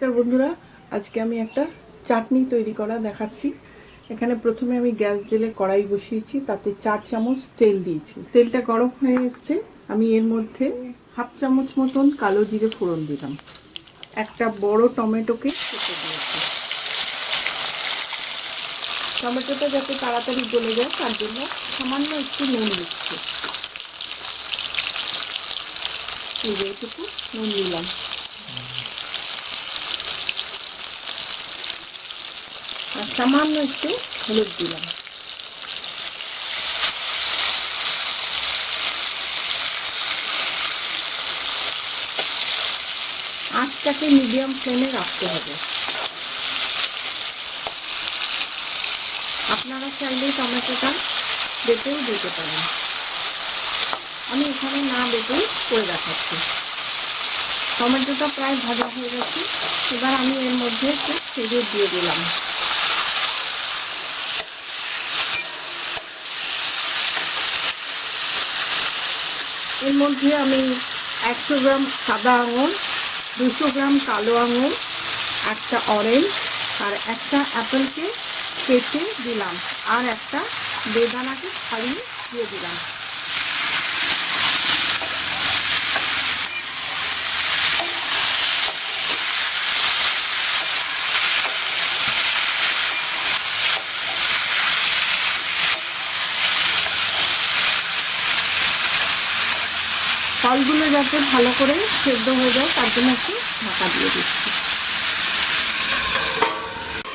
নমস্কার বন্ধুরা, আজকে আমি একটা চাটনি তৈরি করা দেখাচ্ছি। এখানে প্রথমে আমি গ্যাস জেলে কড়াই বসিয়েছি, তাতে 4 চামচ তেল দিয়েছি। তেলটা গরম হয়ে এসছে, আমি এর মধ্যে হাফ চামচ মতন কালো জিরে ফোড়ন দিলাম। একটা বড় টমেটোকে কেটে দিয়েছি। টমেটোটা যাতে তাড়াতাড়ি গলে যায় তার জন্য সামান্য একটু নুন দিচ্ছি। এইটুকু নুন দিলাম। আর সামান্য একটু হলুদ দিলাম। আঁচটাকে মিডিয়াম ফ্লেমে রাখতে হবে। আপনারা চাইলে টমেটোটা বেটেও দিতে পারেন, আমি এখানে না বেটেই করে দেখাচ্ছি। টমেটোটা প্রায় ভাজা হয়ে গেছে, এবার আমি এর মধ্যে একটু খেজুর দিয়ে দিলাম। এর মধ্যে আমি 100 গ্রাম সাদা আঙুর, 200 গ্রাম কালো আঙুর, একটা অরেঞ্জ আর একটা অ্যাপেলকে কেটে দিলাম, আর একটা বেদানাকে ছাড়িয়ে দিয়ে দিলাম। ফলগুলো যাতে ভালো করে সেদ্ধ হয়ে যায় তার জন্য একটু ঢাকা দিয়ে দিচ্ছি।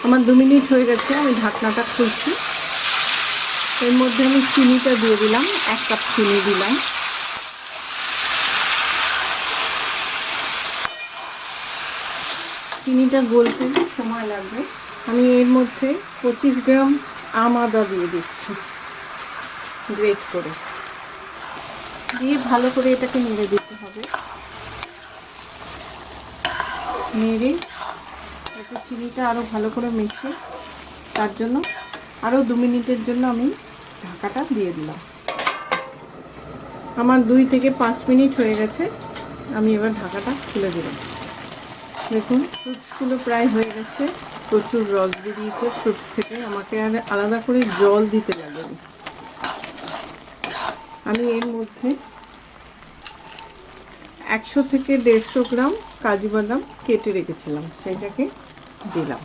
আমার 2 মিনিট হয়ে গেছে, আমি ঢাকনাটা খুলছি। এর মধ্যে আমি চিনিটা দিয়ে দিলাম, 1 কাপ চিনি দিলাম। চিনিটা গলতে সময় লাগবে। আমি এর মধ্যে 25 গ্রাম আদা দিয়ে দিচ্ছি, গ্রেট করে দিয়ে ভালো করে এটাকে নেড়ে দিতে হবে। নেড়ে এতে চিনিটা আরও ভালো করে মিশে, তার জন্য আরও 2 মিনিটের জন্য আমি ঢাকাটা দিয়ে দিলাম। আমার 2 থেকে 5 মিনিট হয়ে গেছে, আমি এবার ঢাকাটা খুলে দিলাম। দেখুন ফ্রুটসগুলো প্রায় হয়ে গেছে, প্রচুর রস বেরিয়েছে ফ্রুটস থেকে, আমাকে আর আলাদা করে জল দিতে লাগেনি। আমি এর মধ্যে 100 থেকে 150 গ্রাম কাজু বাদাম কেটে রেখেছিলাম, সেটাকে দিলাম।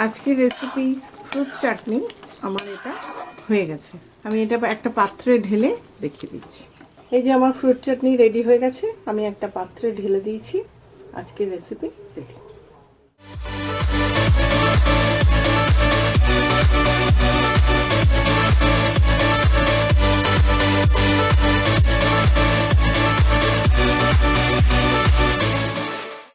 আজকের রেসিপি ফ্রুট চাটনি আমার এটা হয়ে গেছে। আমি এটা একটা পাত্রে ঢেলে দেখিয়ে দিচ্ছি। এই যে আমার ফ্রুট চাটনি রেডি হয়ে গেছে, আমি একটা পাত্রে ঢেলে দিয়েছি। আজকের রেসিপি দেখি।